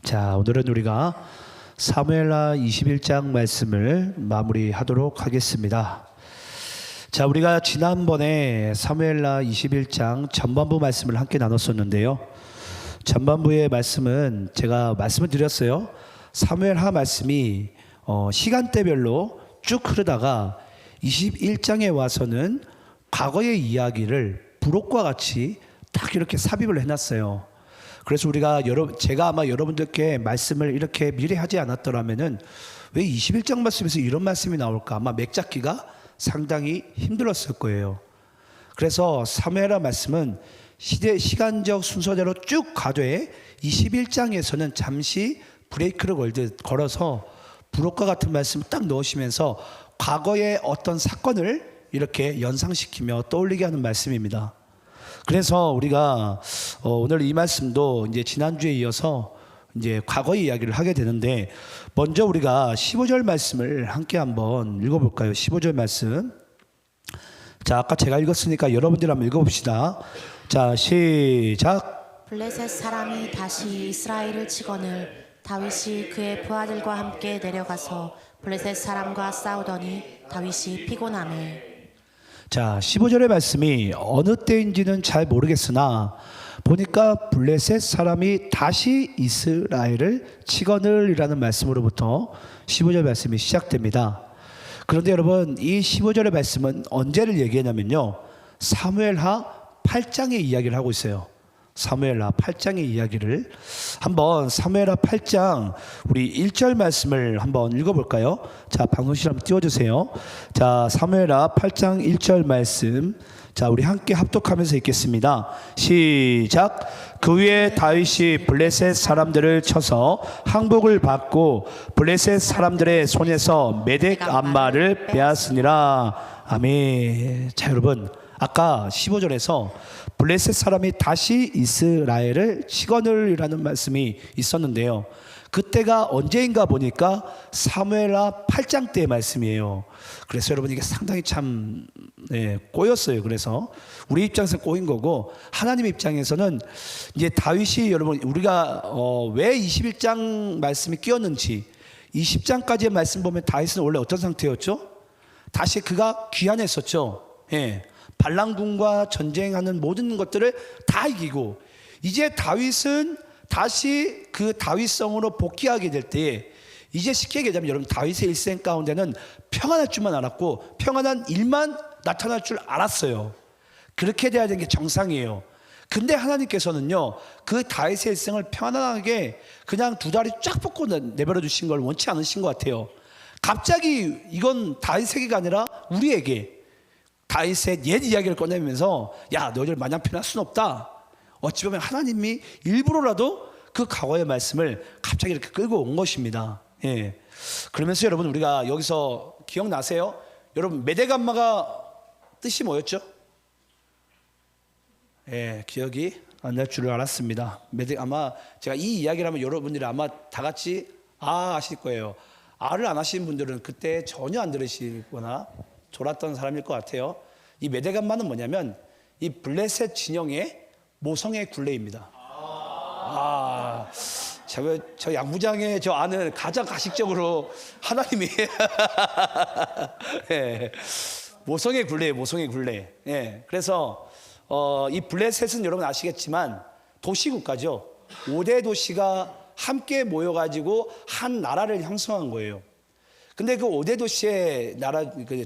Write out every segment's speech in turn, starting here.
자, 오늘은 우리가 사무엘하 21장 말씀을 마무리하도록 하겠습니다. 자, 우리가 지난번에 사무엘하 21장 전반부 말씀을 함께 나눴었는데요. 전반부의 말씀은 제가 말씀을 드렸어요. 사무엘하 말씀이 시간대별로 쭉 흐르다가 21장에 와서는 과거의 이야기를 부록과 같이 딱 이렇게 삽입을 해놨어요. 그래서 제가 아마 여러분들께 말씀을 이렇게 미리 하지 않았더라면은 왜 21장 말씀에서 이런 말씀이 나올까 아마 맥잡기가 상당히 힘들었을 거예요. 그래서 사무엘하 말씀은 시간적 순서대로 쭉 가되 21장에서는 잠시 브레이크를 걸어서 부록과 같은 말씀을 딱 넣으시면서 과거의 어떤 사건을 이렇게 연상시키며 떠올리게 하는 말씀입니다. 그래서 우리가 오늘 이 말씀도 이제 지난주에 이어서 이제 과거의 이야기를 하게 되는데, 먼저 우리가 15절 말씀을 함께 한번 읽어볼까요? 15절 말씀. 자, 아까 제가 읽었으니까 여러분들 한번 읽어봅시다. 자, 시작. 블레셋 사람이 다시 이스라엘을 치거늘 다윗이 그의 부하들과 함께 내려가서 블레셋 사람과 싸우더니 다윗이 피곤하매. 자, 15절의 말씀이 어느 때인지는 잘 모르겠으나 보니까 블레셋 사람이 다시 이스라엘을 치거늘이라는 말씀으로부터 15절 말씀이 시작됩니다. 그런데 여러분, 이 15절의 말씀은 언제를 얘기하냐면요, 사무엘하 8장의 이야기를 하고 있어요. 사무엘하 8장의 이야기를 한번, 사무엘하 8장 우리 1절 말씀을 한번 읽어볼까요? 자, 방송실 한번 띄워주세요. 자, 사무엘하 8장 1절 말씀, 자, 우리 함께 합독하면서 읽겠습니다. 시작. 그 위에 다윗이 블레셋 사람들을 쳐서 항복을 받고 블레셋 사람들의 손에서 메덱 암마를 빼앗으니라. 아멘. 자, 여러분, 아까 15절에서 블레셋 사람이 다시 이스라엘을 치거늘이라는 말씀이 있었는데요, 그때가 언제인가 보니까 사무엘하 8장 때의 말씀이에요. 그래서 여러분, 이게 상당히 참 꼬였어요. 그래서 우리 입장에서 꼬인 거고, 하나님 입장에서는 이제 다윗이, 여러분, 우리가 왜 21장 말씀이 끼었는지, 20장까지의 말씀 보면 다윗은 원래 어떤 상태였죠? 다시 그가 귀환했었죠. 발랑군과 전쟁하는 모든 것들을 다 이기고, 이제 다윗은 다시 그 다윗성으로 복귀하게 될 때에, 이제 쉽게 얘기하자면 여러분, 다윗의 일생 가운데는 평안할 줄만 알았고 평안한 일만 나타날 줄 알았어요. 그렇게 돼야 되는 게 정상이에요. 근데 하나님께서는요, 그 다윗의 일생을 편안하게 그냥 두 다리 쫙 뻗고 내버려 두신 걸 원치 않으신 것 같아요. 갑자기 이건 다윗에게가 아니라 우리에게 다윗의 옛 이야기를 꺼내면서, 야, 너희들 마냥 편할 수는 없다. 어찌 보면 하나님이 일부러라도 그 과거의 말씀을 갑자기 이렇게 끌고 온 것입니다. 그러면서 여러분, 우리가 여기서 기억나세요? 여러분, 메덱 암마가 뜻이 뭐였죠? 기억이 안 날 줄을 알았습니다. 아마 제가 이 이야기를 하면 여러분들이 아마 다 같이 아실 거예요. 아를 안 하시는 분들은 그때 전혀 안 들으시거나 졸았던 사람일 것 같아요. 이 메덱 암마는 뭐냐면 이 블레셋 진영의 모성의 굴레입니다. 저 양부장의 저 아는 가장 가식적으로 하나님이 모성의 굴레예요. 모성의 굴레. 그래서 이 블레셋은 여러분 아시겠지만 도시국가죠. 5대 도시가 함께 모여가지고 한 나라를 형성한 거예요. 근데 그 5대 도시의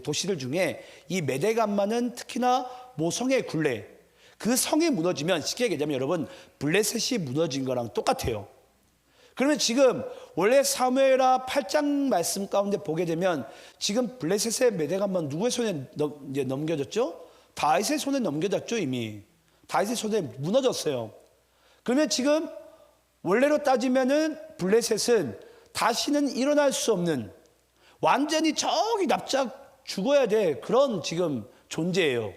도시들 중에 이 메덱 암마는 특히나 모성의 굴레, 그 성이 무너지면, 쉽게 얘기하자면 여러분, 블레셋이 무너진 거랑 똑같아요. 그러면 지금 원래 사무엘하 8장 말씀 가운데 보게 되면 지금 블레셋의 메덱 암마는 누구의 손에 이제 넘겨졌죠? 다윗의 손에 넘겨졌죠. 이미 다윗의 손에 무너졌어요. 그러면 지금 원래로 따지면은 블레셋은 다시는 일어날 수 없는, 완전히 저기 납작 죽어야 될 그런 지금 존재예요.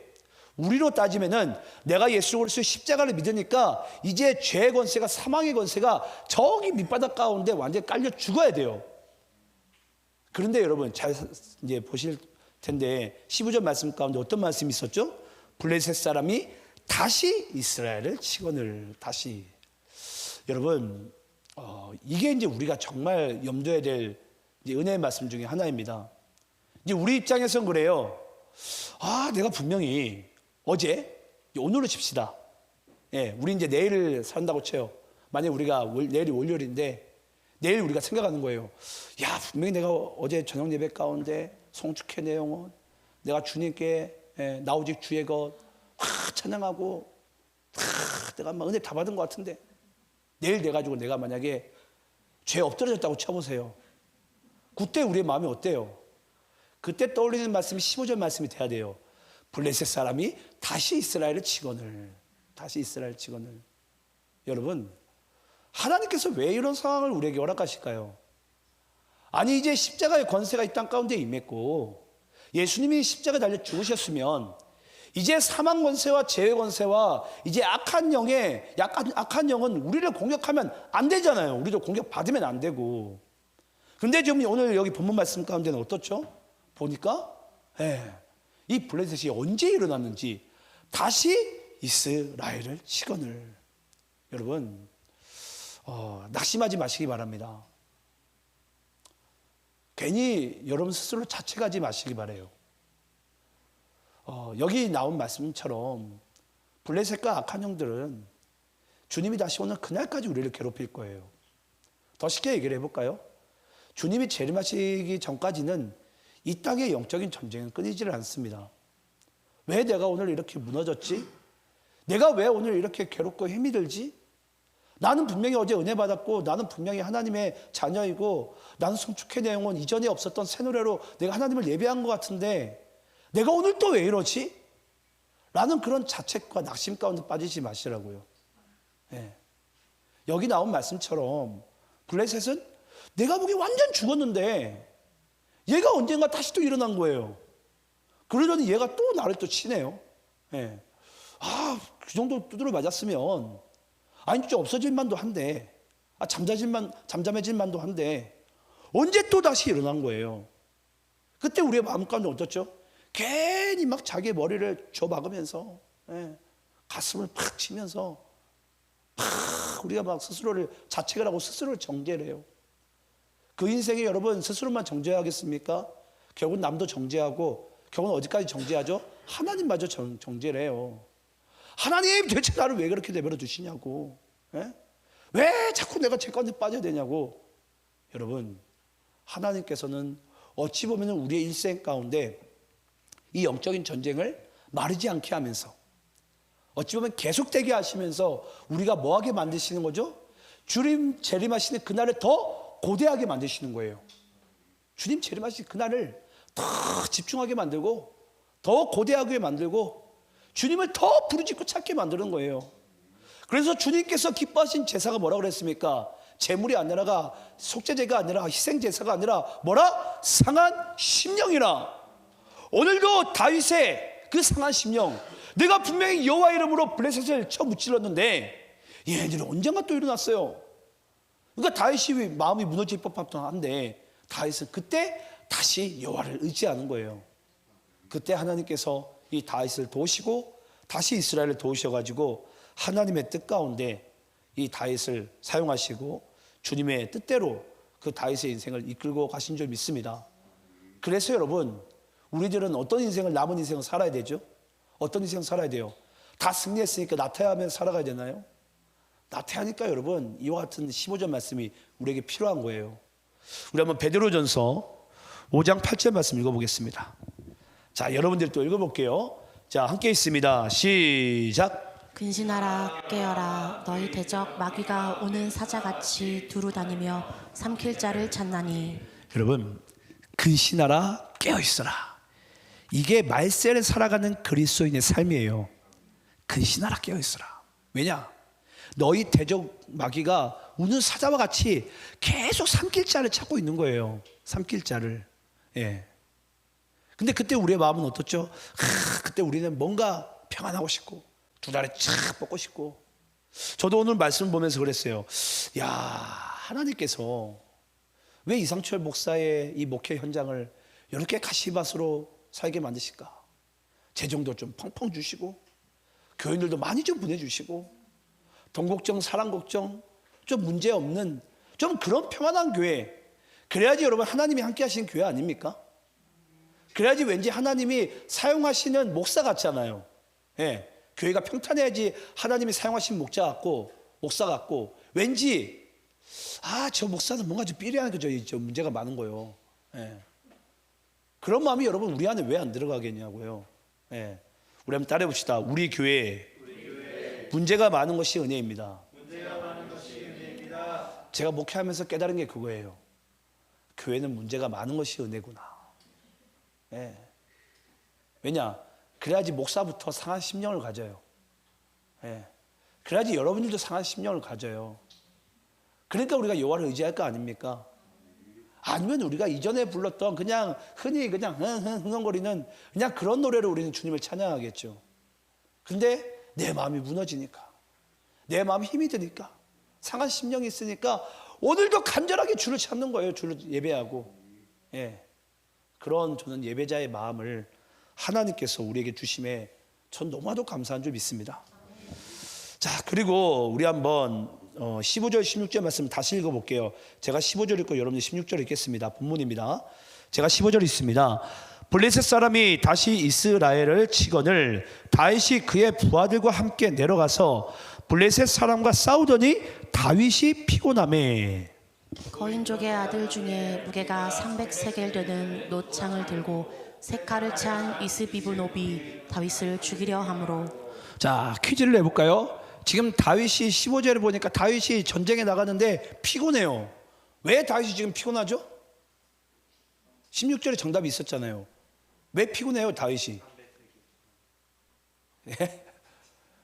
우리로 따지면은 내가 예수 그리스도의 십자가를 믿으니까 이제 죄의 권세가, 사망의 권세가 저기 밑바닥 가운데 완전히 깔려 죽어야 돼요. 그런데 여러분, 잘 이제 보실 텐데 15절 말씀 가운데 어떤 말씀이 있었죠? 블레셋 사람이 다시 이스라엘을 치거늘. 다시. 여러분, 이게 이제 우리가 정말 염두해야 될 이제 은혜의 말씀 중에 하나입니다. 이제 우리 입장에서는 그래요. 내가 분명히 어제, 오늘로 칩시다. 예, 우리 이제 내일을 산다고 쳐요. 만약 우리가 내일이 월요일인데 내일 우리가 생각하는 거예요. 분명히 내가 어제 저녁 예배 가운데 송축회 내용은 내가 주님께 나오직 주의 것 찬양하고 내가 막 은혜 다 받은 것 같은데 내일 돼가지고 내가 만약에 죄 엎드려졌다고 쳐보세요. 그때 우리의 마음이 어때요? 그때 떠올리는 말씀이 15절 말씀이 돼야 돼요. 블레셋 사람이 다시 이스라엘을 치거늘. 다시 이스라엘 치거늘. 여러분, 하나님께서 왜 이런 상황을 우리에게 허락하실까요? 아니 이제 십자가의 권세가 이 땅 가운데 임했고 예수님이 십자가 달려 죽으셨으면 이제 사망 권세와 죄의 권세와 이제 악한 영은 우리를 공격하면 안 되잖아요. 우리도 공격받으면 안 되고. 근데 지금 오늘 여기 본문 말씀 가운데는 어떻죠? 보니까 이 블레셋이 언제 일어났는지 다시 이스라엘을 치거늘. 여러분, 낙심하지 마시기 바랍니다. 괜히 여러분 스스로 자책하지 마시기 바라요. 여기 나온 말씀처럼 블레셋과 악한 영들은 주님이 다시 오는 그날까지 우리를 괴롭힐 거예요. 더 쉽게 얘기를 해볼까요? 주님이 재림하시기 전까지는 이 땅의 영적인 전쟁은 끊이지를 않습니다. 왜 내가 오늘 이렇게 무너졌지? 내가 왜 오늘 이렇게 괴롭고 힘이 들지? 나는 분명히 어제 은혜 받았고 나는 분명히 하나님의 자녀이고 나는 송축회 내용은 이전에 없었던 새 노래로 내가 하나님을 예배한 것 같은데 내가 오늘 또 왜 이러지? 라는 그런 자책과 낙심 가운데 빠지지 마시라고요. 여기 나온 말씀처럼 블레셋은 내가 보기에 완전 죽었는데 얘가 언젠가 다시 또 일어난 거예요. 그러더니 얘가 또 나를 또 치네요. 그 정도 두드려 맞았으면 진짜 없어질 만도 한데 잠잠해질 만도 한데 언제 또 다시 일어난 거예요. 그때 우리의 마음 가운데 어떻죠? 괜히 막 자기의 머리를 줘박으면서 가슴을 팍 치면서 우리가 막 스스로를 자책을 하고 스스로를 정죄를 해요. 그 인생에 여러분 스스로만 정죄하겠습니까? 결국 남도 정죄하고 결국은 어디까지 정죄하죠? 하나님마저 정죄를 해요. 하나님 대체 나를 왜 그렇게 내버려 두시냐고. 왜 자꾸 내가 죄 가운데 빠져야 되냐고. 여러분, 하나님께서는 어찌 보면 우리의 일생 가운데 이 영적인 전쟁을 마르지 않게 하면서 어찌 보면 계속되게 하시면서 우리가 뭐하게 만드시는 거죠? 주님 재림하시는 그날을 더 고대하게 만드시는 거예요. 주님 재림하시는 그날을 더 집중하게 만들고 더 고대하게 만들고 주님을 더 부르짖고 찾게 만드는 거예요. 그래서 주님께서 기뻐하신 제사가 뭐라 그랬습니까? 제물이 아니라가 속죄제가 아니라 희생제사가 아니라 뭐라? 상한 심령이라. 오늘도 다윗의 그 상한 심령, 내가 분명히 여호와 이름으로 블레셋을 쳐 무찔렀는데 얘네들은 언젠가 또 일어났어요. 그러니까 다윗이 마음이 무너질 법도 한데 다윗은 그때 다시 여호와를 의지하는 거예요. 그때 하나님께서 이 다윗을 도우시고 다시 이스라엘을 도우셔가지고 하나님의 뜻 가운데 이 다윗을 사용하시고 주님의 뜻대로 그 다윗의 인생을 이끌고 가신 줄 믿습니다. 그래서 여러분, 우리들은 어떤 인생을, 남은 인생을 살아야 되죠? 어떤 인생 살아야 돼요? 다 승리했으니까 나태하면 살아가야 되나요? 나태하니까 여러분 이와 같은 15절 말씀이 우리에게 필요한 거예요. 우리 한번 베드로전서 5장 8절 말씀 읽어보겠습니다. 자, 여러분들 또 읽어볼게요. 자, 함께 있습니다. 시작. 근신하라 깨어라 너희 대적 마귀가 오는 사자같이 두루 다니며 삼킬 자를 찾나니. 여러분, 근신하라 깨어있어라. 이게 말세를 살아가는 그리스도인의 삶이에요. 근신하라 깨어있어라. 왜냐? 너희 대적 마귀가 우는 사자와 같이 계속 삼킬 자를 찾고 있는 거예요. 삼킬 자를. 근데 그때 우리의 마음은 어떻죠? 그때 우리는 뭔가 평안하고 싶고 두 다리 착 뻗고 싶고. 저도 오늘 말씀 보면서 그랬어요. 야, 하나님께서 왜 이상철 목사의 이 목회 현장을 이렇게 가시밭으로 살게 만드실까? 재정도 좀 펑펑 주시고 교인들도 많이 좀 보내주시고 돈 걱정, 사랑 걱정, 좀 문제 없는 좀 그런 평안한 교회. 그래야지 여러분 하나님이 함께 하시는 교회 아닙니까? 그래야지 왠지 하나님이 사용하시는 목사 같잖아요. 예, 교회가 평탄해야지 하나님이 사용하시는 목사 같고 왠지 저 목사는 뭔가 좀 삐리한 거죠. 좀 문제가 많은 거예요. 예. 그런 마음이 여러분 우리 안에 왜 안 들어가겠냐고요. 예. 우리 한번 따라해 봅시다. 우리 교회 문제가 많은 것이 은혜입니다. 제가 목회하면서 깨달은 게 그거예요. 교회는 문제가 많은 것이 은혜구나. 예. 왜냐? 그래야지 목사부터 상한 심령을 가져요. 예. 그래야지 여러분들도 상한 심령을 가져요. 그러니까 우리가 여호와를 의지할 거 아닙니까? 아니면 우리가 이전에 불렀던 그냥 흔히 그냥 흥흥거리는 그냥 그런 노래로 우리는 주님을 찬양하겠죠. 근데 내 마음이 무너지니까, 내 마음이 힘이 드니까, 상한 심령이 있으니까 오늘도 간절하게 주를 찾는 거예요. 주를 예배하고. 예. 그런 저는 예배자의 마음을 하나님께서 우리에게 주심에 전 너무나도 감사한 줄 믿습니다. 자, 그리고 우리 한번 15절 16절 말씀 다시 읽어볼게요. 제가 15절 읽고 여러분들 16절 읽겠습니다. 본문입니다. 제가 15절 읽습니다. 블레셋 사람이 다시 이스라엘을 치거늘 다윗이 그의 부하들과 함께 내려가서 블레셋 사람과 싸우더니 다윗이 피곤하매 거인족의 아들 중에 무게가 300세겔 되는 노창을 들고 세 칼을 찬 이스비브노비 다윗을 죽이려 함으로. 자, 퀴즈를 내볼까요? 지금 다윗이 15절을 보니까 다윗이 전쟁에 나가는데 피곤해요. 왜 다윗이 지금 피곤하죠? 16절에 정답이 있었잖아요. 왜 피곤해요 다윗이? 예?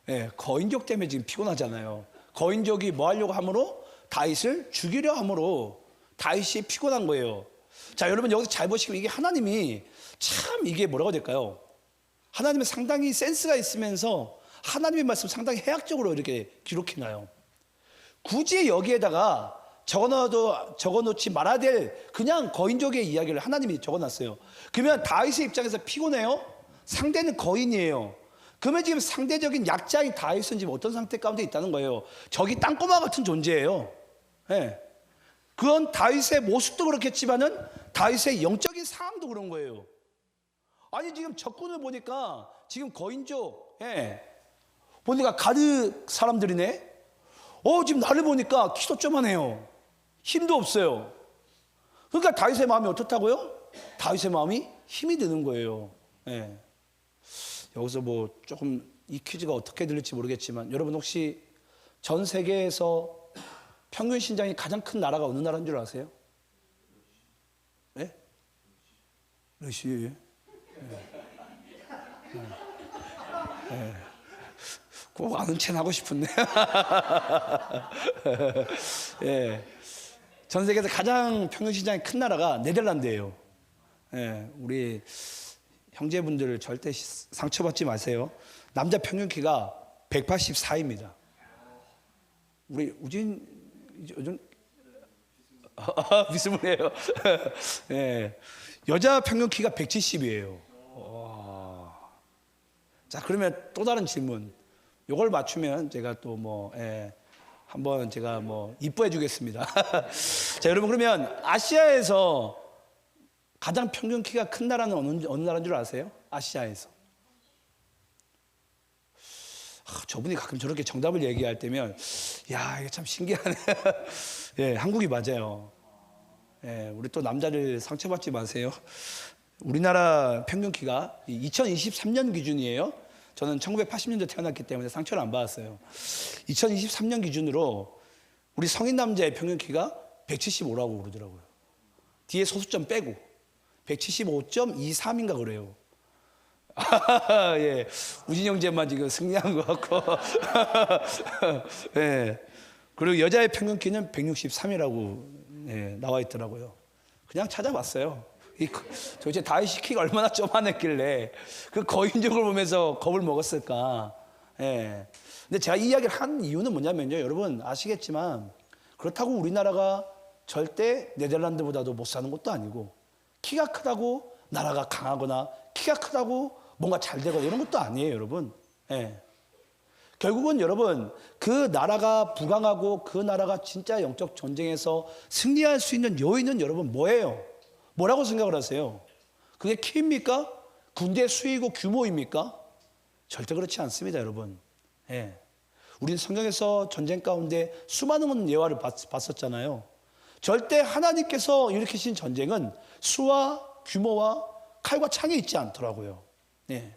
예, 거인족 때문에 지금 피곤하잖아요. 거인족이 뭐 하려고 함으로? 다윗을 죽이려 함으로 다윗이 피곤한 거예요. 자, 여러분 여기서 잘 보시고 이게 하나님이 참 이게 뭐라고 해야 될까요? 하나님은 상당히 센스가 있으면서 하나님의 말씀 상당히 해학적으로 이렇게 기록해놔요. 굳이 여기에다가 적어놓지 말아야 될 그냥 거인족의 이야기를 하나님이 적어놨어요. 그러면 다윗의 입장에서 피곤해요? 상대는 거인이에요. 그러면 지금 상대적인 약자인 다윗은 지금 어떤 상태 가운데 있다는 거예요. 저기 땅꼬마 같은 존재예요. 예. 그건 다윗의 모습도 그렇겠지만은 다윗의 영적인 상황도 그런 거예요. 아니 지금 적군을 보니까 지금 거인족, 예. 보니까 가드 사람들이네. 지금 나를 보니까 키도 쪼만해요. 힘도 없어요. 그러니까 다윗의 마음이 어떻다고요? 다윗의 마음이 힘이 드는 거예요. 예. 여기서 뭐 조금 이 퀴즈가 어떻게 들릴지 모르겠지만 여러분 혹시 전 세계에서 평균 신장이 가장 큰 나라가 어느 나라인 줄 아세요? 네? 러시아. 네. 꼭 아는 체 하고 싶은데. 예. 전 세계에서 가장 평균 신장이 큰 나라가 네덜란드예요. 예. 우리 형제분들 절대 상처받지 마세요. 남자 평균 키가 184입니다. 우리 우진 요즘 비스무리해요. 예. 여자 평균 키가 170이에요. 자, 그러면 또 다른 질문. 요걸 맞추면 제가 또 뭐 한번 제가 뭐 이뻐해 주겠습니다. 자, 여러분 그러면 아시아에서 가장 평균 키가 큰 나라는 어느 나라인 줄 아세요? 아시아에서. 저분이 가끔 저렇게 정답을 얘기할 때면 야, 이게 참 신기하네. 예, 한국이 맞아요. 예, 우리 또 남자들 상처받지 마세요. 우리나라 평균 키가 2023년 기준이에요. 저는 1980년대 태어났기 때문에 상처를 안 받았어요. 2023년 기준으로 우리 성인 남자의 평균 키가 175라고 그러더라고요. 뒤에 소수점 빼고 175.23인가 그래요. 예, 우진 형제만 지금 승리한 것 같고. 예. 그리고 여자의 평균 키는 163이라고 예, 나와 있더라고요. 그냥 찾아봤어요. 도대체 다윗이 키가 얼마나 쪼만했길래 그 거인족을 보면서 겁을 먹었을까. 예. 근데 제가 이 이야기를 한 이유는 뭐냐면요, 여러분 아시겠지만 그렇다고 우리나라가 절대 네덜란드보다도 못 사는 것도 아니고, 키가 크다고 나라가 강하거나 키가 크다고 뭔가 잘 되거나 이런 것도 아니에요, 여러분. 예. 결국은 여러분 그 나라가 부강하고 그 나라가 진짜 영적 전쟁에서 승리할 수 있는 요인은 여러분 뭐예요? 뭐라고 생각을 하세요? 그게 키입니까? 군대 수이고 규모입니까? 절대 그렇지 않습니다, 여러분. 예. 우린 성경에서 전쟁 가운데 수많은 예화를 봤었잖아요. 절대 하나님께서 일으키신 전쟁은 수와 규모와 칼과 창이 있지 않더라고요. 예.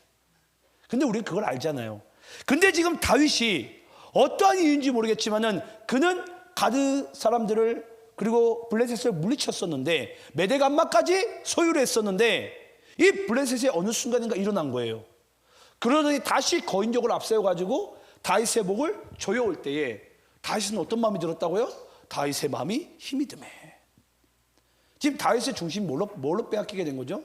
근데 우리는 그걸 알잖아요. 근데 지금 다윗이 어떠한 이유인지 모르겠지만은 그는 가드 사람들을 그리고 블레셋을 물리쳤었는데 메대감마까지 소유를 했었는데 이 블레셋이 어느 순간인가 일어난 거예요. 그러더니 다시 거인족을 앞세워가지고 다윗의 목을 조여올 때에 다윗은 어떤 마음이 들었다고요? 다윗의 마음이 힘이 드네. 지금 다윗의 중심이 뭘로 빼앗기게 된 거죠?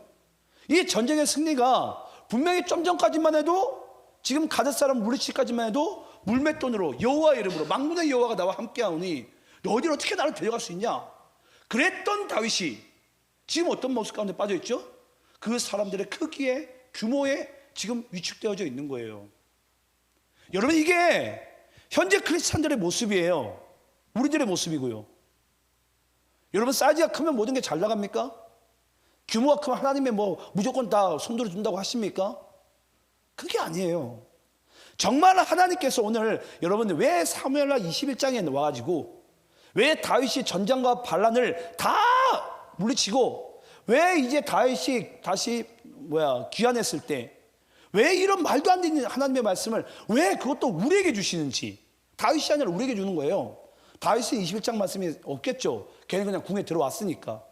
이 전쟁의 승리가 분명히 좀 전까지만 해도 지금 가드 사람 물리치기까지만 해도 물맷돈으로 여호와의 이름으로 만군의 여호와가 나와 함께하오니 너희들 어떻게 나를 데려갈 수 있냐? 그랬던 다윗이 지금 어떤 모습 가운데 빠져 있죠? 그 사람들의 크기에 규모에 지금 위축되어져 있는 거예요. 여러분 이게 현재 크리스찬들의 모습이에요. 우리들의 모습이고요. 여러분 사이즈가 크면 모든 게 잘 나갑니까? 규모가 크면 하나님의 뭐 무조건 다 손들어 준다고 하십니까? 그게 아니에요. 정말 하나님께서 오늘 여러분 왜 사무엘하 21장에 와가지고 왜 다윗이 전장과 반란을 다 물리치고 왜 이제 다윗이 다시 귀환했을 때 왜 이런 말도 안 되는 하나님의 말씀을 왜 그것도 우리에게 주시는지 다윗이 아니라 우리에게 주는 거예요. 다윗이 21장 말씀이 없겠죠. 걔는 그냥 궁에 들어왔으니까.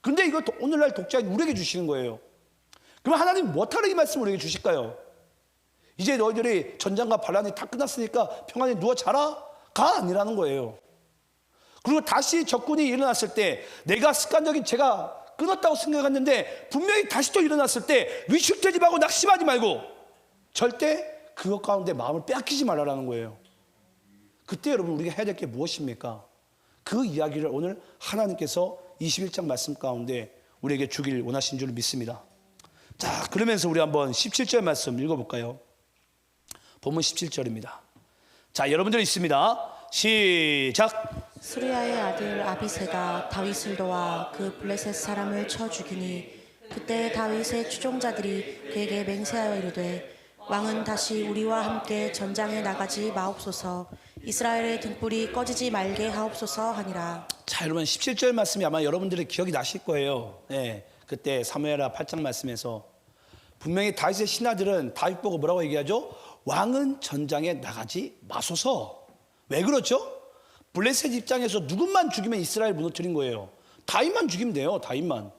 근데 이걸 오늘날 독자인 우리에게 주시는 거예요. 그럼 하나님 뭐하러 이 말씀을 우리에게 주실까요? 이제 너희들이 전장과 반란이 다 끝났으니까 평안히 누워 자라? 가 아니라는 거예요. 그리고 다시 적군이 일어났을 때 내가 습관적인 제가 끊었다고 생각했는데 분명히 다시 또 일어났을 때 위축되지 말고 낙심하지 말고 절대 그것 가운데 마음을 빼앗기지 말라는 거예요. 그때 여러분 우리가 해야 될 게 무엇입니까? 그 이야기를 오늘 하나님께서 21장 말씀 가운데 우리에게 주길 원하신 줄 믿습니다. 자, 그러면서 우리 한번 17절 말씀 읽어볼까요? 본문 17절입니다. 자, 여러분들 있습니다. 시작. 수리아의 아들 아비새가 다윗을 도와 그 블레셋 사람을 쳐 죽이니 그때 다윗의 추종자들이 그에게 맹세하여 이르되 왕은 다시 우리와 함께 전장에 나가지 마옵소서 이스라엘의 등불이 꺼지지 말게 하옵소서 하니라. 자, 여러분 17절 말씀이 아마 여러분들의 기억이 나실 거예요. 네, 그때 사무엘하 8장 말씀에서 분명히 다윗의 신하들은 다윗 보고 뭐라고 얘기하죠? 왕은 전장에 나가지 마소서. 왜 그렇죠? 블레셋 입장에서 누군만 죽이면 이스라엘 무너뜨린 거예요. 다윗만 죽이면 돼요. 다윗만.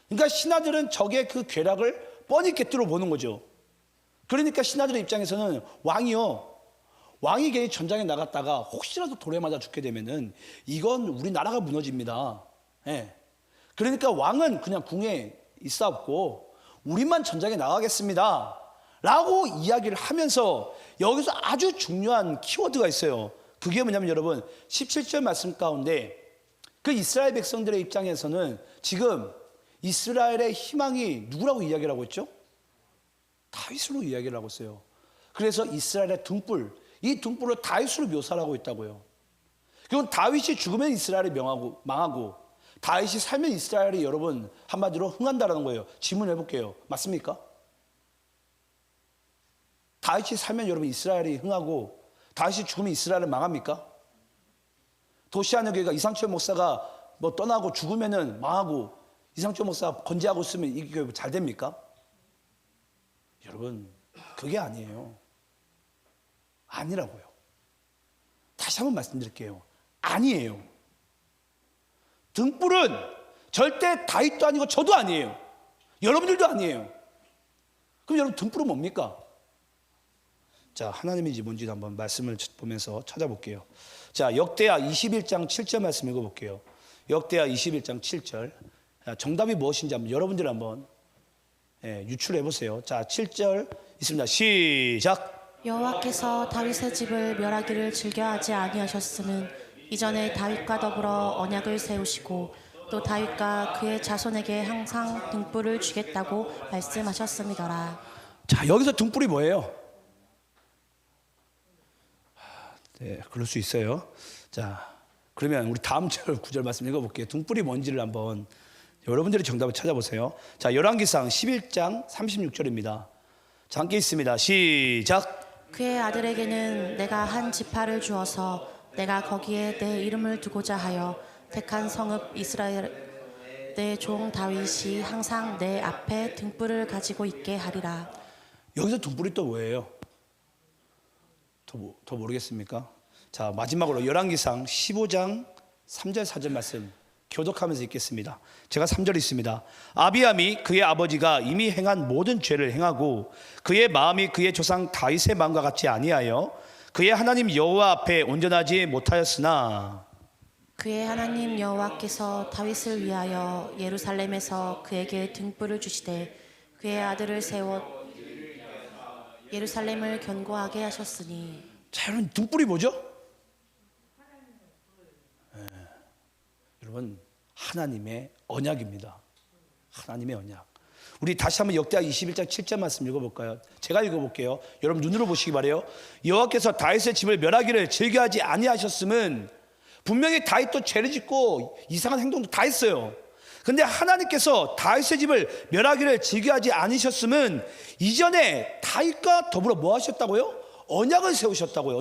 그러니까 신하들은 적의 그 괴락을 뻔히 꿰뚫어 보는 거죠. 그러니까 신하들의 입장에서는 왕이 괜히 전장에 나갔다가 혹시라도 돌에 맞아 죽게 되면은 이건 우리나라가 무너집니다. 예. 그러니까 왕은 그냥 궁에 있사옵고 우리만 전장에 나가겠습니다 라고 이야기를 하면서 여기서 아주 중요한 키워드가 있어요. 그게 뭐냐면 여러분 17절 말씀 가운데 그 이스라엘 백성들의 입장에서는 지금 이스라엘의 희망이 누구라고 이야기를 하고 있죠? 다윗으로 이야기를 하고 있어요. 그래서 이스라엘의 등불, 이 등불을 다윗으로 묘사를 하고 있다고요. 그건 다윗이 죽으면 이스라엘이 망하고 다윗이 살면 이스라엘이 여러분 한마디로 흥한다라는 거예요. 질문해 볼게요. 맞습니까? 다윗이 살면 여러분 이스라엘이 흥하고 다윗이 죽으면 이스라엘은 망합니까? 도시아녀교회가 이상철 목사가 뭐 떠나고 죽으면은 망하고 이상철 목사가 건재하고 있으면 이 교회 잘 됩니까? 여러분 그게 아니에요. 아니라고요. 다시 한번 말씀드릴게요. 아니에요. 등불은 절대 다윗도 아니고 저도 아니에요. 여러분들도 아니에요. 그럼 여러분 등불은 뭡니까? 자, 하나님인지 뭔지 한번 말씀을 보면서 찾아볼게요. 자, 역대하 21장 7절 말씀 읽어볼게요. 역대하 21장 7절. 정답이 무엇인지 한번 여러분들 한번 유출해 보세요. 자, 7절 있습니다. 시작. 여호와께서 다윗의 집을 멸하기를 즐겨하지 아니하셨음은 이전에 다윗과 더불어 언약을 세우시고 또 다윗과 그의 자손에게 항상 등불을 주겠다고 말씀하셨음이더라. 자, 여기서 등불이 뭐예요? 예, 그럴 수 있어요. 자, 그러면 우리 다음 절 구절 말씀 읽어볼게요. 등불이 뭔지를 한번 여러분들이 정답을 찾아보세요. 자, 열왕기상 11장 36절입니다. 자, 함께 있습니다. 시작. 그의 아들에게는 내가 한 지파를 주어서 내가 거기에 내 이름을 두고자 하여 택한 성읍 이스라엘 내 종 다윗이 항상 내 앞에 등불을 가지고 있게 하리라. 여기서 등불이 또 뭐예요? 더 모르겠습니까? 자, 마지막으로 열왕기상 15장 3절 4절 말씀 교독하면서 읽겠습니다. 제가 3절 있습니다. 아비암이 그의 아버지가 이미 행한 모든 죄를 행하고 그의 마음이 그의 조상 다윗의 마음과 같지 아니하여 그의 하나님 여호와 앞에 온전하지 못하였으나 그의 하나님 여호와께서 다윗을 위하여 예루살렘에서 그에게 등불을 주시되 그의 아들을 세워 예루살렘을 견고하게 하셨으니. 자, 여러분 등불이 뭐죠? 여러분 하나님의 언약입니다. 하나님의 언약. 우리 다시 한번 역대하 21장 7절 말씀 읽어볼까요? 제가 읽어볼게요. 여러분 눈으로 보시기 바래요. 여호와께서 다윗의 집을 멸하기를 즐겨하지 아니하셨음은 분명히 다윗도 죄를 짓고 이상한 행동도 다 했어요. 근데 하나님께서 다윗의 집을 멸하기를 즐겨하지 않으셨음은 이전에 다윗과 더불어 뭐 하셨다고요? 언약을 세우셨다고요.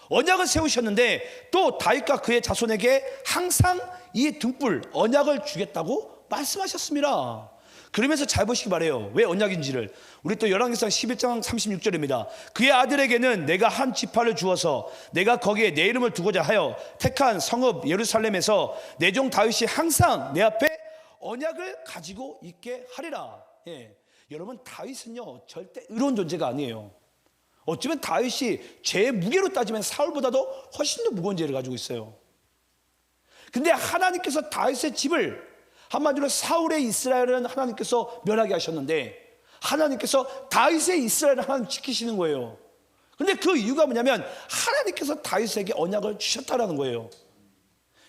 언약을 세우셨는데 또 다윗과 그의 자손에게 항상 이 등불 언약을 주겠다고 말씀하셨습니다. 그러면서 잘 보시기 바래요. 왜 언약인지를. 우리 또 열왕기상 11장 36절입니다. 그의 아들에게는 내가 한 지파를 주어서 내가 거기에 내 이름을 두고자 하여 택한 성읍 예루살렘에서 내 종 다윗이 항상 내 앞에 언약을 가지고 있게 하리라. 예. 여러분 다윗은요 절대 의로운 존재가 아니에요. 어쩌면 다윗이 죄의 무게로 따지면 사울보다도 훨씬 더 무거운 죄를 가지고 있어요. 근데 하나님께서 다윗의 집을 한마디로 사울의 이스라엘은 하나님께서 멸하게 하셨는데 하나님께서 다윗의 이스라엘을 하나님 지키시는 거예요. 근데 그 이유가 뭐냐면 하나님께서 다윗에게 언약을 주셨다라는 거예요.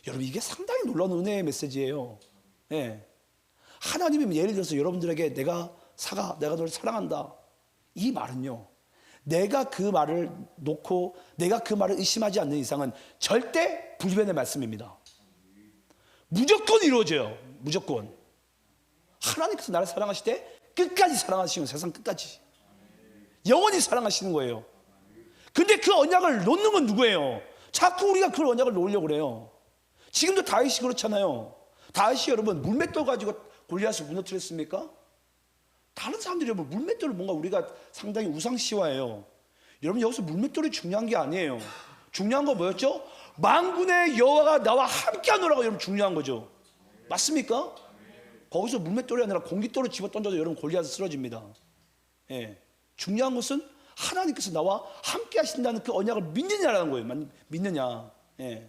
여러분 이게 상당히 놀라운 은혜의 메시지예요. 네. 하나님이 예를 들어서 여러분들에게 내가 너를 사랑한다 이 말은요 내가 그 말을 놓고 내가 그 말을 의심하지 않는 이상은 절대 불변의 말씀입니다. 무조건 이루어져요. 무조건. 하나님께서 나를 사랑하실 때 끝까지 사랑하시는 세상 끝까지 영원히 사랑하시는 거예요. 근데 그 언약을 놓는 건 누구예요? 자꾸 우리가 그 언약을 놓으려고 그래요. 지금도 다윗이 그렇잖아요. 다윗이 여러분 물맷돌 가지고 골리앗을 무너뜨렸습니까? 다른 사람들이 여러분 물맷돌을 뭔가 우리가 상당히 우상시화해요. 여러분 여기서 물맷돌이 중요한 게 아니에요. 중요한 거 뭐였죠? 만군의 여호와가 나와 함께하노라가 여러분 중요한 거죠. 맞습니까? 거기서 물맷돌이 아니라 공깃돌을 집어 던져도 여러분 골리앗은 쓰러집니다. 예. 중요한 것은 하나님께서 나와 함께 하신다는 그 언약을 믿느냐라는 거예요. 믿느냐. 예.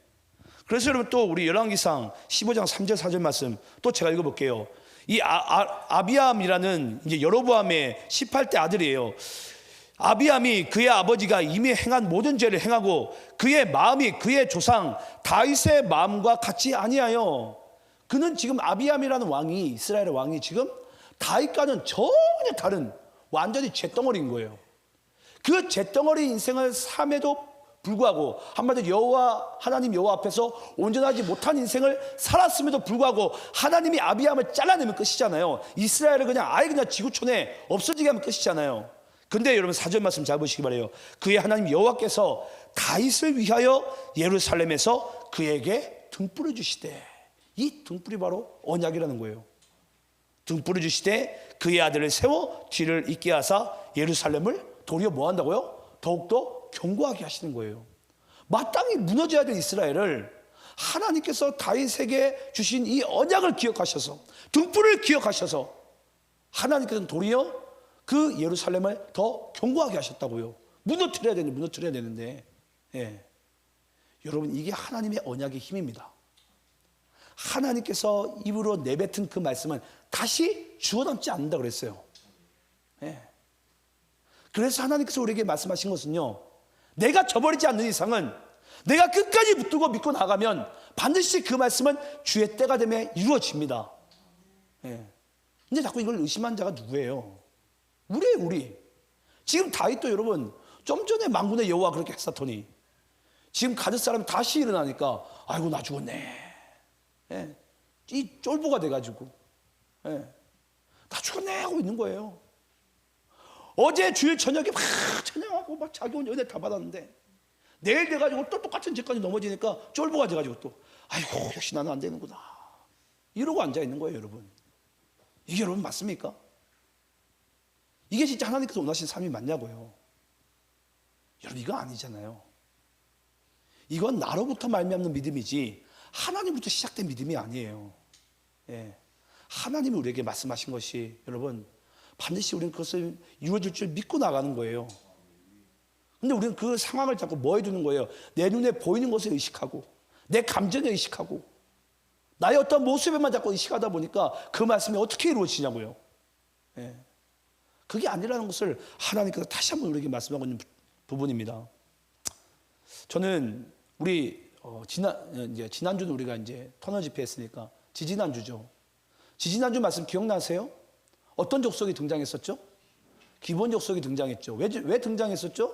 그래서 여러분 또 우리 열왕기상 15장 3절 4절 말씀 또 제가 읽어볼게요. 이 아비암이라는 이제 여로보암의 18대 아들이에요. 아비암이 그의 아버지가 이미 행한 모든 죄를 행하고 그의 마음이 그의 조상 다윗의 마음과 같이 아니하여 그는 지금 아비암이라는 왕이 이스라엘의 왕이 지금 다윗과는 전혀 다른 완전히 잿덩어리인 거예요. 그 잿덩어리 인생을 삶에도 불구하고 한마디로 하나님 여호와 앞에서 온전하지 못한 인생을 살았음에도 불구하고 하나님이 아비암을 잘라내면 끝이잖아요. 이스라엘을 그냥 아예 그냥 지구촌에 없어지게 하면 끝이잖아요. 근데 여러분 4절 말씀 잘 보시기 바래요. 그의 하나님 여호와께서 다윗을 위하여 예루살렘에서 그에게 등불을 주시되 이 등불이 바로 언약이라는 거예요. 등불을 주시되 그의 아들을 세워 뒤를 잇게 하사 예루살렘을 도리어 뭐 한다고요? 더욱더 견고하게 하시는 거예요. 마땅히 무너져야 될 이스라엘을 하나님께서 다윗에게 주신 이 언약을 기억하셔서 등불을 기억하셔서 하나님께서는 도리어 그 예루살렘을 더 견고하게 하셨다고요. 무너뜨려야 되는데 예. 여러분 이게 하나님의 언약의 힘입니다. 하나님께서 입으로 내뱉은 그 말씀은 다시 주워담지 않는다 그랬어요. 예. 그래서 하나님께서 우리에게 말씀하신 것은요, 내가 저버리지 않는 이상은 내가 끝까지 붙들고 믿고 나가면 반드시 그 말씀은 주의 때가 되면 이루어집니다. 예. 근데 자꾸 이걸 의심한 자가 누구예요? 우리예요, 우리. 지금 다윗도 여러분 좀 전에 만군의 여호와 그렇게 했었더니 지금 가질 사람이 다시 일어나니까 아이고 나 죽었네. 예. 이 쫄보가 돼가지고 예. 나 죽었네 하고 있는 거예요. 어제 주일 저녁에 막 찬양하고 막 자기 온 은혜 다 받았는데 내일 돼가지고 또 똑같은 죄까지 넘어지니까 쫄보가 돼가지고 또 아이고 역시 나는 안 되는구나 이러고 앉아 있는 거예요. 여러분, 이게 여러분 맞습니까? 이게 진짜 하나님께서 원하신 삶이 맞냐고요. 여러분, 이거 아니잖아요. 이건 나로부터 말미암는 믿음이지 하나님부터 시작된 믿음이 아니에요. 예. 하나님이 우리에게 말씀하신 것이 여러분 반드시 우리는 그것을 이루어질 줄 믿고 나가는 거예요. 근데 우리는 그 상황을 자꾸 뭐 해두는 거예요? 내 눈에 보이는 것을 의식하고 내 감정에 의식하고 나의 어떤 모습에만 자꾸 의식하다 보니까 그 말씀이 어떻게 이루어지냐고요. 예. 그게 아니라는 것을 하나님께서 다시 한번 우리에게 말씀하고 있는 부분입니다. 저는 우리 지난주는 우리가 이제 터널 집회 했으니까 지지난주죠. 지지난주 말씀 기억나세요? 어떤 족속이 등장했었죠? 기본 족속이 등장했죠. 왜 등장했었죠?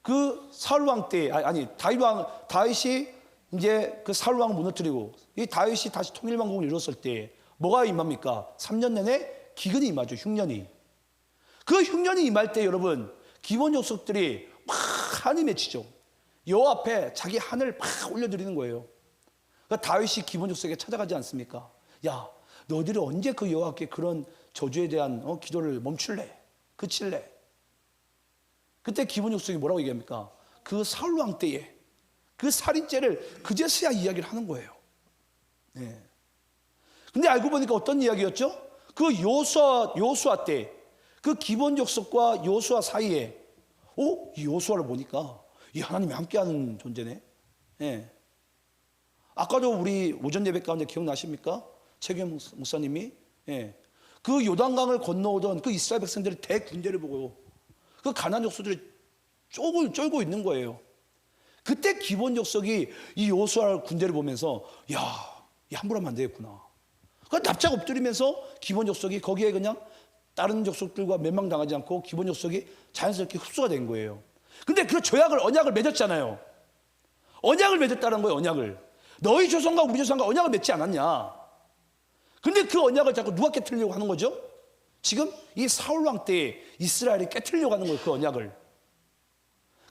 그 사울 왕 때, 다윗이 이제 그 사울 왕을 무너뜨리고 이 다윗이 다시 통일왕국을 이뤘을 때 뭐가 임합니까? 3년 내내 기근이 임하죠. 흉년이. 그 흉년이 임할 때 여러분 기본 족속들이 막 한이 맺히죠. 여호와 앞에 자기 한을 막 올려드리는 거예요. 그러니까 다윗이 기본 족속에 찾아가지 않습니까? 야, 너희들이 언제 그 여호와께 그런 저주에 대한 기도를 멈출래? 그칠래? 그때 기본 족속이 뭐라고 얘기합니까? 그 사울 왕 때에 그 살인죄를 그제서야 이야기를 하는 거예요. 네. 근데 알고 보니까 어떤 이야기였죠? 그 요수아 때 그 기본 족속과 요수아 사이에 이 요수아를 보니까 이 하나님이 함께하는 존재네. 네. 아까도 우리 오전 예배 가운데 기억나십니까? 최규현 목사님이 그 요단강을 건너오던 그 이스라엘 백성들의 대군대를 보고 그 가나안 족속들이 쫄고 있는 거예요. 그때 기본 족속이 이 요수아 군대를 보면서 야, 함부로 하면 안 되겠구나. 그 납작 엎드리면서 기본 족속이 거기에 그냥 다른 족속들과 멸망당하지 않고 기본 족속이 자연스럽게 흡수가 된 거예요. 근데 그 언약을 맺었잖아요. 언약을 맺었다는 거예요. 언약을. 너희 조상과 우리 조상과 언약을 맺지 않았냐. 근데 그 언약을 자꾸 누가 깨트리려고 하는 거죠? 지금 이 사울 왕 때에 이스라엘이 깨트리려고 하는 거예요. 그 언약을.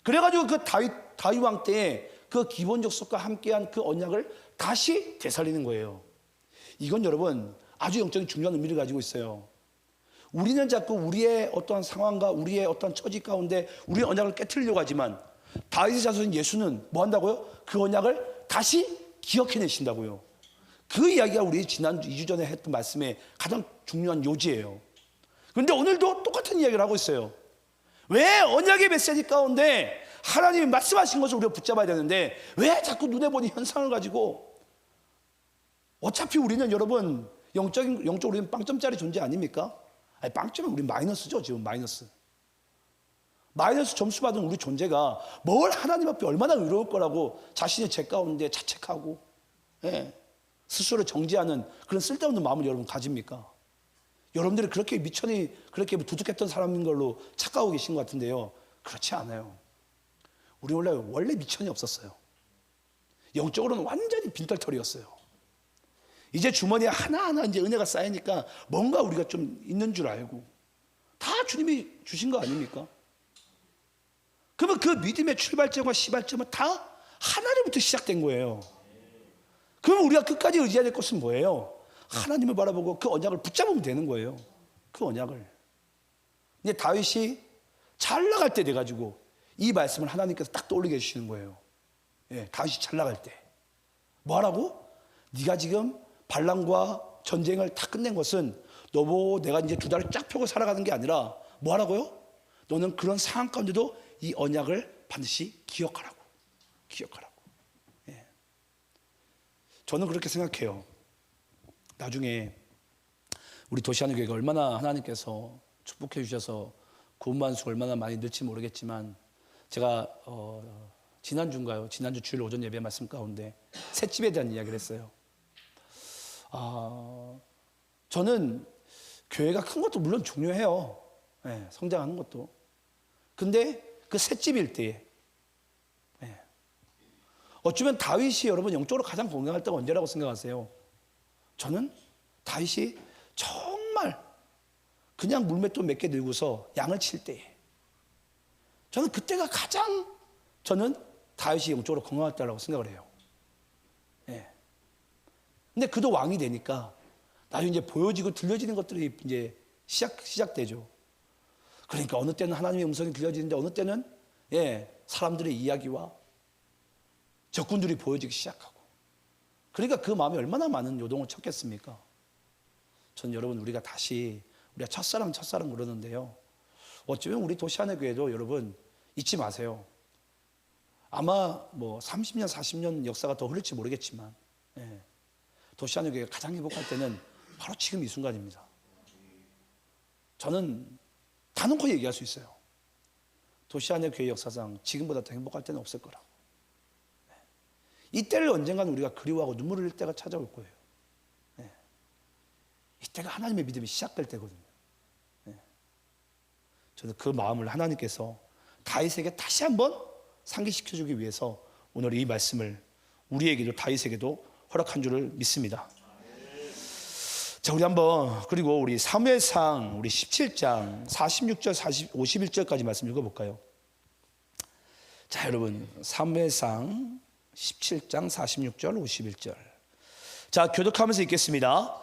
그래가지고 그 다윗 왕 때에 그 기본 족속과 함께한 그 언약을 다시 되살리는 거예요. 이건 여러분 아주 영적인 중요한 의미를 가지고 있어요. 우리는 자꾸 우리의 어떠한 상황과 우리의 어떠한 처지 가운데 우리의 언약을 깨트리려고 하지만 다윗의 자손인 예수는 뭐 한다고요? 그 언약을 다시 기억해내신다고요. 그 이야기가 우리 지난 2주 전에 했던 말씀의 가장 중요한 요지예요. 그런데 오늘도 똑같은 이야기를 하고 있어요. 왜 언약의 메시지 가운데 하나님이 말씀하신 것을 우리가 붙잡아야 되는데 왜 자꾸 눈에 보니 현상을 가지고 어차피 우리는 여러분 영적으로 우리는 빵점짜리 존재 아닙니까? 아니, 빵점은 우리 마이너스죠. 지금 마이너스 점수 받은 우리 존재가 뭘 하나님 앞에 얼마나 의로울 거라고 자신의 죄 가운데 자책하고 스스로 정지하는 그런 쓸데없는 마음을 여러분 가집니까? 여러분들이 그렇게 미천이 그렇게 두둑했던 사람인 걸로 착각하고 계신 것 같은데요. 그렇지 않아요. 우리 원래 미천이 없었어요. 영적으로는 완전히 빈털털이었어요. 이제 주머니에 하나하나 이제 은혜가 쌓이니까 뭔가 우리가 좀 있는 줄 알고 다 주님이 주신 거 아닙니까? 그러면 그 믿음의 출발점과 시발점은 다 하나님부터 시작된 거예요. 그럼 우리가 끝까지 의지해야 될 것은 뭐예요? 하나님을 바라보고 그 언약을 붙잡으면 되는 거예요. 그 언약을. 근데 다윗이 잘 나갈 때 돼가지고 이 말씀을 하나님께서 딱 떠올리게 해주시는 거예요. 다윗이 잘 나갈 때 뭐하라고? 네가 지금 반란과 전쟁을 다 끝낸 것은 너보고 내가 이제 두 달을 쫙 펴고 살아가는 게 아니라 뭐하라고요? 너는 그런 상황 가운데도 이 언약을 반드시 기억하라고. 저는 그렇게 생각해요. 나중에 우리 도시하는 교회가 얼마나 하나님께서 축복해 주셔서 구원만수가 얼마나 많이 늘지 모르겠지만 제가 지난주 주일 오전 예배 말씀 가운데 셋집에 대한 이야기를 했어요. 저는 교회가 큰 것도 물론 중요해요. 성장하는 것도. 근데 그 셋집일 때에 어쩌면 다윗이 여러분 영적으로 가장 건강할 때가 언제라고 생각하세요? 저는 다윗이 정말 그냥 물맷돌 몇 개 들고서 양을 칠 때에 저는 그때가 가장 저는 다윗이 영적으로 건강할 때라고 생각을 해요. 예. 근데 그도 왕이 되니까 나중에 이제 보여지고 들려지는 것들이 이제 시작되죠. 그러니까 어느 때는 하나님의 음성이 들려지는데 어느 때는 사람들의 이야기와 적군들이 보여지기 시작하고. 그러니까 그 마음에 얼마나 많은 요동을 쳤겠습니까? 전 여러분 우리가 첫사랑 그러는데요. 어쩌면 우리 도시안의 교회도 여러분 잊지 마세요. 아마 뭐 30년, 40년 역사가 더 흐를지 모르겠지만 도시안의 교회가 가장 행복할 때는 바로 지금 이 순간입니다. 저는 단언코 얘기할 수 있어요. 도시안의 교회 역사상 지금보다 더 행복할 때는 없을 거라고. 이때를 언젠가는 우리가 그리워하고 눈물을 흘릴 때가 찾아올 거예요. 이때가 하나님의 믿음이 시작될 때거든요. 저는 그 마음을 하나님께서 다윗에게 다시 한번 상기시켜주기 위해서 오늘 이 말씀을 우리에게도 다윗에게도 허락한 줄을 믿습니다. 자, 우리 한번 그리고 우리 사무엘상 우리 17장 46절 51절까지 말씀 읽어볼까요? 자, 여러분 사무엘상 17장 46절 51절 자, 교독하면서 읽겠습니다.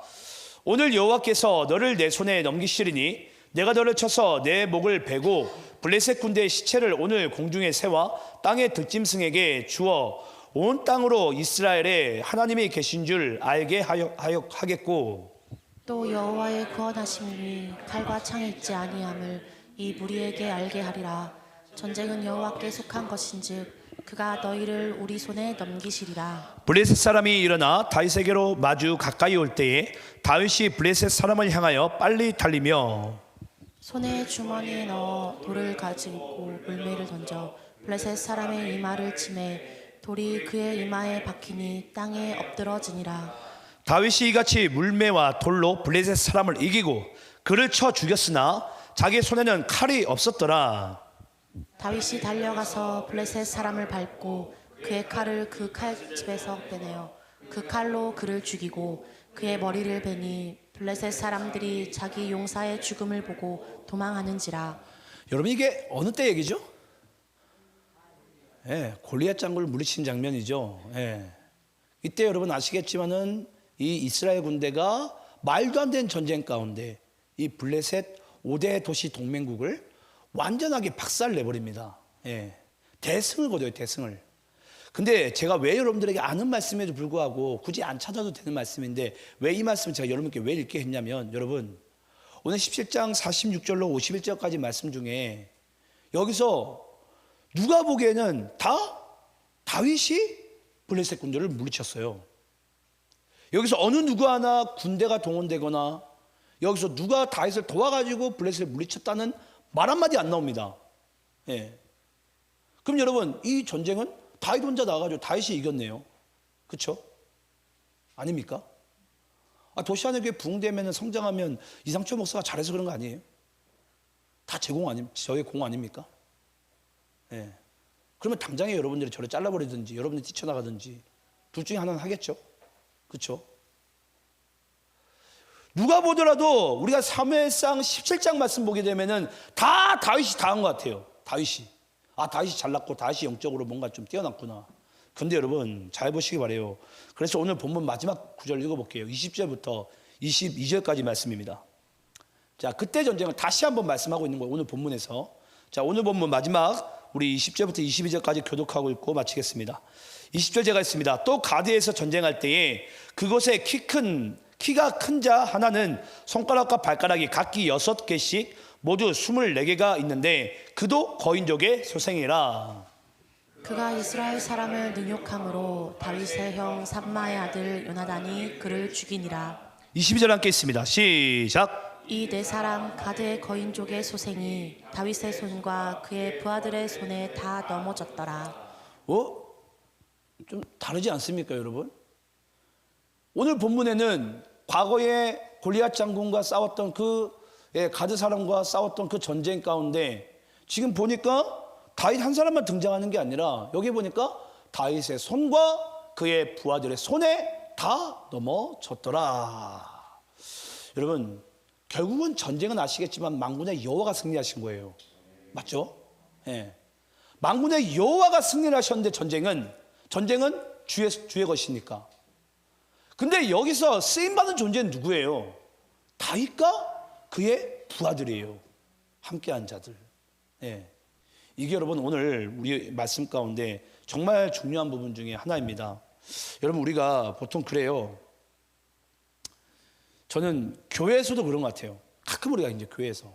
오늘 여호와께서 너를 내 손에 넘기시리니 내가 너를 쳐서 내 목을 베고 블레셋 군대의 시체를 오늘 공중의 새와 땅의 들짐승에게 주어 온 땅으로 이스라엘에 하나님이 계신 줄 알게 하겠고 또 여호와의 구원하심이 칼과 창에 있지 아니함을 이 무리에게 알게 하리라. 전쟁은 여호와께 속한 것인즉 그가 너희를 우리 손에 넘기시리라. 블레셋 사람이 일어나 다윗에게로 마주 가까이 올 때에 다윗이 블레셋 사람을 향하여 빨리 달리며 손에 주머니에 넣어 돌을 가지고 물매를 던져 블레셋 사람의 이마를 치매 돌이 그의 이마에 박히니 땅에 엎드러지니라. 다윗이 이같이 물매와 돌로 블레셋 사람을 이기고 그를 쳐 죽였으나 자기 손에는 칼이 없었더라. 다윗이 달려가서 블레셋 사람을 밟고 그의 칼을 그 칼집에서 빼내어 그 칼로 그를 죽이고 그의 머리를 베니 블레셋 사람들이 자기 용사의 죽음을 보고 도망하는지라. 여러분 이게 어느 때 얘기죠? 골리앗 장군을 물리친 장면이죠. 이때 여러분 아시겠지만은 이 이스라엘 군대가 말도 안 되는 전쟁 가운데 이 블레셋 5대 도시 동맹국을 완전하게 박살내버립니다. 대승을 거둬요, 대승을. 근데 제가 왜 여러분들에게 아는 말씀에도 불구하고 굳이 안 찾아도 되는 말씀인데 왜 이 말씀을 제가 여러분께 왜 읽게 했냐면 여러분 오늘 17장 46절로 51절까지 말씀 중에 여기서 누가 보기에는 다윗이 블레셋 군대를 물리쳤어요. 여기서 어느 누구 하나 군대가 동원되거나 여기서 누가 다윗을 도와가지고 블레셋을 물리쳤다는 말 한마디 안 나옵니다. 그럼 여러분 이 전쟁은 다윗 혼자 나가가지고 다윗이 이겼네요. 그렇죠? 아닙니까? 도시안의 교회 부흥되면 성장하면 이상초 목사가 잘해서 그런 거 아니에요? 다 저의 공 아닙니까? 그러면 당장에 여러분들이 저를 잘라버리든지 여러분들이 뛰쳐나가든지 둘 중에 하나는 하겠죠. 그렇죠? 누가 보더라도 우리가 사무엘상 17장 말씀 보게 되면은 다 다윗이 다 한 것 같아요. 다윗이 잘났고 다윗이 영적으로 뭔가 좀 뛰어났구나. 근데 여러분 잘 보시기 바래요. 그래서 오늘 본문 마지막 구절 읽어볼게요. 20절부터 22절까지 말씀입니다. 자, 그때 전쟁을 다시 한번 말씀하고 있는 거예요. 오늘 본문에서. 자, 오늘 본문 마지막 우리 20절부터 22절까지 교독하고 읽고 마치겠습니다. 20절 제가 있습니다. 또 가드에서 전쟁할 때에 그곳에 키가 큰 자 하나는 손가락과 발가락이 각기 6개씩 모두 24개가 있는데 그도 거인족의 소생이라. 그가 이스라엘 사람을 능욕함으로 다윗의 형 삼마의 아들 요나단이 그를 죽이니라. 22절 함께 있습니다. 시작. 이 네 사람 가드의 거인족의 소생이 다윗의 손과 그의 부하들의 손에 다 넘어졌더라. 좀 다르지 않습니까, 여러분? 오늘 본문에는 과거에 골리앗 장군과 싸웠던 가드 사람과 싸웠던 그 전쟁 가운데 지금 보니까 다윗 한 사람만 등장하는 게 아니라 여기 보니까 다윗의 손과 그의 부하들의 손에 다 넘어졌더라. 여러분, 결국은 전쟁은 아시겠지만 만군의 여호와가 승리하신 거예요. 맞죠? 예. 만군의 여호와가 승리를 하셨는데 전쟁은 주의 것이니까. 근데 여기서 쓰임받은 존재는 누구예요? 다윗과 그의 부하들이에요. 함께한 자들. 예. 이게 여러분 오늘 우리 말씀 가운데 정말 중요한 부분 중에 하나입니다. 여러분, 우리가 보통 그래요. 저는 교회에서도 그런 것 같아요. 가끔 우리가 이제 교회에서.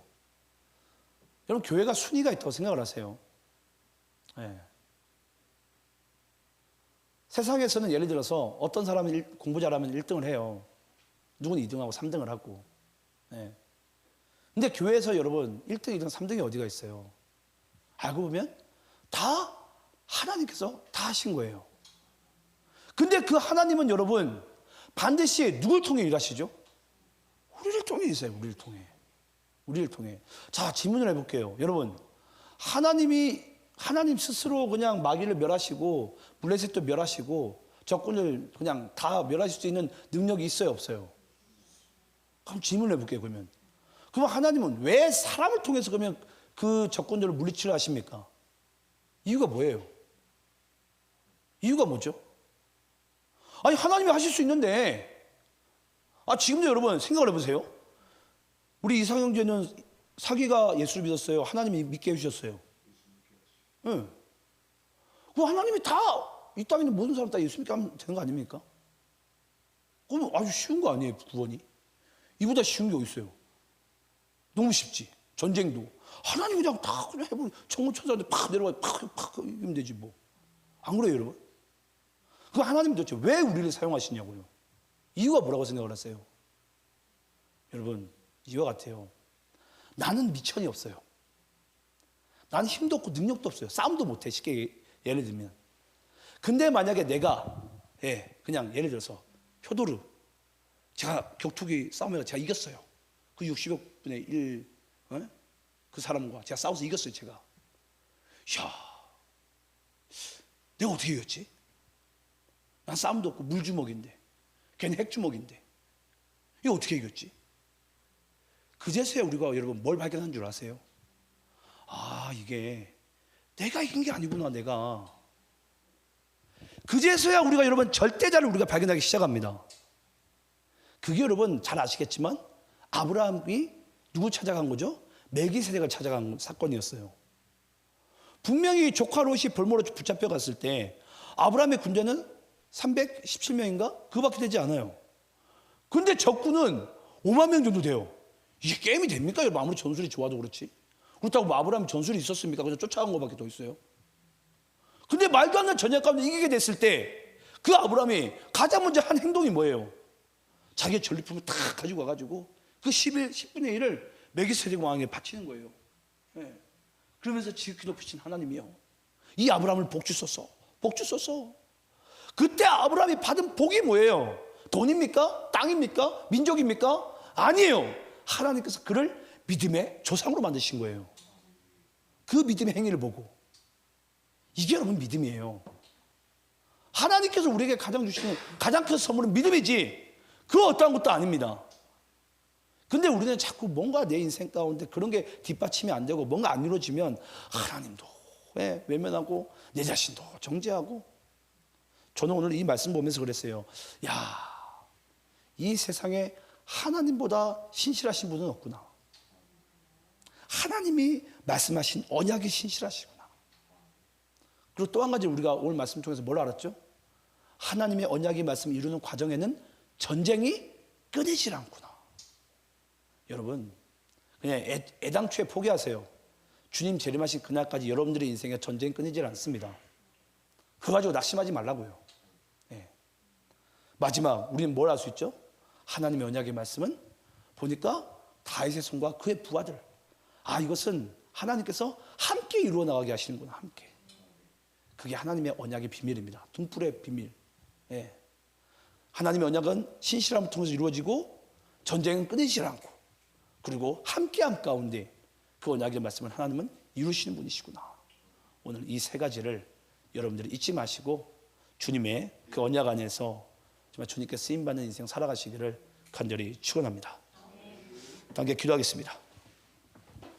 여러분, 교회가 순위가 있다고 생각을 하세요. 예. 세상에서는 예를 들어서 어떤 사람이 공부 잘하면 1등을 해요. 누구는 2등하고 3등을 하고. 예. 근데 교회에서 여러분 1등, 2등, 3등이 어디가 있어요? 알고 보면 다 하나님께서 다 하신 거예요. 근데 그 하나님은 여러분 반드시 누굴 통해 일하시죠? 우리를 통해 있어요. 우리를 통해. 자, 질문을 해볼게요. 여러분, 하나님 스스로 그냥 마귀를 멸하시고 블레셋도 멸하시고 적군을 그냥 다 멸하실 수 있는 능력이 있어요, 없어요? 그럼 질문을 해볼게요. 그럼 하나님은 왜 사람을 통해서 그러면 그 적군들을 물리치려 하십니까? 이유가 뭐예요? 이유가 뭐죠? 아니, 하나님이 하실 수 있는데, 지금도 여러분 생각을 해보세요. 우리 이상 형제는 사기가 예수를 믿었어요. 하나님이 믿게 해주셨어요. 응. 그럼 하나님이 다 이 땅에 있는 모든 사람 다 예수 믿게 하면 되는 거 아닙니까? 그러면 아주 쉬운 거 아니에요, 구원이? 이보다 쉬운 게 어디 있어요? 너무 쉽지. 전쟁도 하나님 그냥 다 그냥 해보면 천군천사한테 팍 내려가 팍 이기면 되지 뭐. 안 그래요, 여러분? 그 하나님 도대체 왜 우리를 사용하시냐고요? 이유가 뭐라고 생각을 하세요? 여러분, 이와 같아요. 나는 미천이 없어요. 나는 힘도 없고 능력도 없어요. 싸움도 못해, 쉽게 예를 들면. 근데 만약에 내가 그냥 예를 들어서 표도르, 제가 격투기 싸움에서 제가 이겼어요. 그 60억 분의 1 그 사람과 제가 싸워서 이겼어요. 제가. 이야, 내가 어떻게 이겼지? 난 싸움도 없고 물주먹인데, 걔는 핵주먹인데, 이거 어떻게 이겼지? 그제서야 우리가 여러분 뭘 발견한 줄 아세요? 이게 내가 이긴 게 아니구나. 내가 그제서야 우리가 여러분 절대자를 우리가 발견하기 시작합니다. 그게 여러분 잘 아시겠지만 아브라함이 누구 찾아간 거죠? 멜기세덱을 찾아간 사건이었어요. 분명히 조카 롯이 볼모로 붙잡혀 갔을 때 아브라함의 군대는 317명인가? 그거밖에 되지 않아요. 근데 적군은 5만 명 정도 돼요. 이게 게임이 됩니까? 여러분, 아무리 전술이 좋아도 그렇지. 그렇다고 뭐 아브라함 전술이 있었습니까? 그래서 쫓아간 것밖에 더 있어요. 근데 말도 안 되는 전쟁 가운데 이기게 됐을 때 그 아브라함이 가장 먼저 한 행동이 뭐예요? 자기의 전리품을 다 가지고 와가지고 그 10분의 1을 멜기세덱 왕에게 바치는 거예요. 그러면서 지극히 높이신 하나님이요, 이 아브라함을 복 주소서. 그때 아브라함이 받은 복이 뭐예요? 돈입니까? 땅입니까? 민족입니까? 아니에요. 하나님께서 그를 믿음의 조상으로 만드신 거예요. 그 믿음의 행위를 보고. 이게 여러분 믿음이에요. 하나님께서 우리에게 가장 주시는 가장 큰 선물은 믿음이지 그 어떠한 것도 아닙니다. 근데 우리는 자꾸 뭔가 내 인생 가운데 그런 게 뒷받침이 안 되고 뭔가 안 이루어지면 하나님도 외면하고 내 자신도 정죄하고. 저는 오늘 이 말씀 보면서 그랬어요. 이 세상에 하나님보다 신실하신 분은 없구나. 하나님이 말씀하신 언약이 신실하시구나. 그리고 또 한 가지 우리가 오늘 말씀 통해서 뭘 알았죠? 하나님의 언약의 말씀을 이루는 과정에는 전쟁이 끊이질 않구나. 여러분, 그냥 애당초에 포기하세요. 주님 재림하신 그날까지 여러분들의 인생에 전쟁이 끊이질 않습니다. 그거 가지고 낙심하지 말라고요. 마지막 우리는 뭘 알 수 있죠? 하나님의 언약의 말씀은 보니까 다윗의 손과 그의 부하들, 이것은 하나님께서 함께 이루어 나가게 하시는구나. 함께. 그게 하나님의 언약의 비밀입니다. 등불의 비밀. 하나님의 언약은 신실함을 통해서 이루어지고 전쟁은 끊이지 않고, 그리고 함께함 가운데 그 언약의 말씀을 하나님은 이루시는 분이시구나. 오늘 이 세 가지를 여러분들이 잊지 마시고 주님의 그 언약 안에서 정말 주님께 쓰임받는 인생 살아가시기를 간절히 축원합니다. 함께 기도하겠습니다.